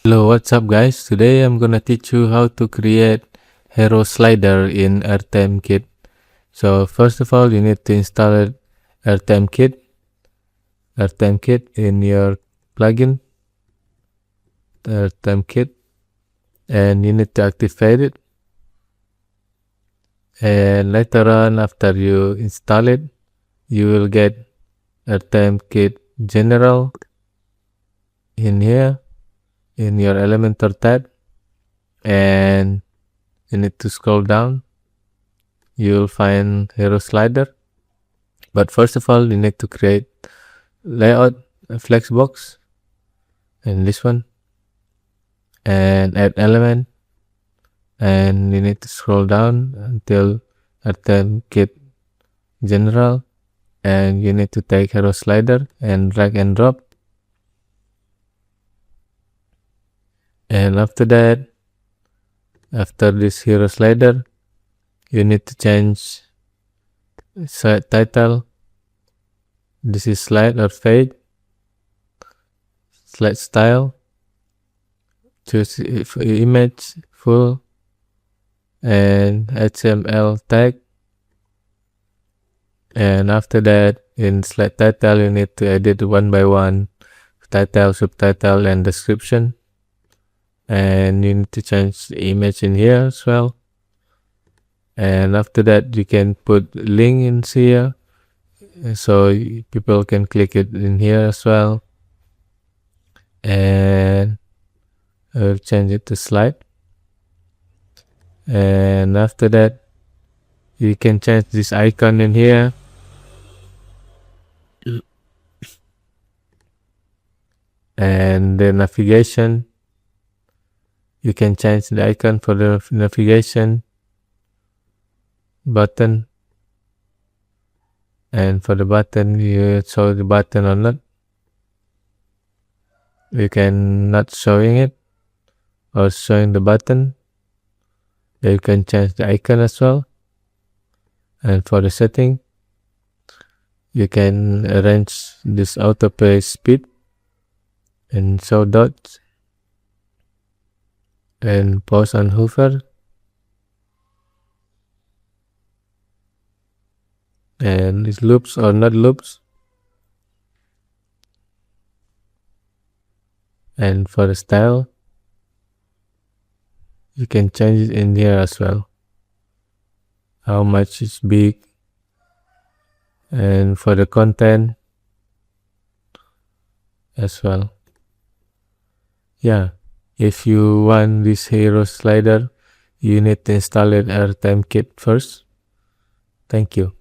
Hello, what's up guys? Today I'm gonna teach you how to create hero slider in RTMKit. So first of all, you need to install RTMKit in your plugin RTMKit, and you need to activate it. And later on, after you install it, you will get RTMKit General in here in your Elementor tab, and you need to scroll down. You'll find hero slider, but first of all you need to create layout flexbox and this one, and add element, and you need to scroll down until RTMKit General, and you need to take hero slider and drag and drop. And after that, after this hero slider, you need to change site title. This is slide or fade. Slide style, choose image full, and HTML tag. And after that, in slide title, you need to edit one by one title, subtitle, and description. And you need to change the image in here as well. And after that, you can put link in here so people can click it in here as well. And I'll change it to slide. And after that, you can change this icon in here. And the navigation, you can change the icon for the navigation button. And for the button, you show the button or not. You can not showing it or showing the button. You can change the icon as well. And for the setting, you can arrange this autoplay speed and show dots and pause and hover, and it's loops or not loops. And for the style, you can change it in here as well, how much is big. And for the content as well. Yeah, if you want this hero slider, you need to install it RTMKit first. Thank you.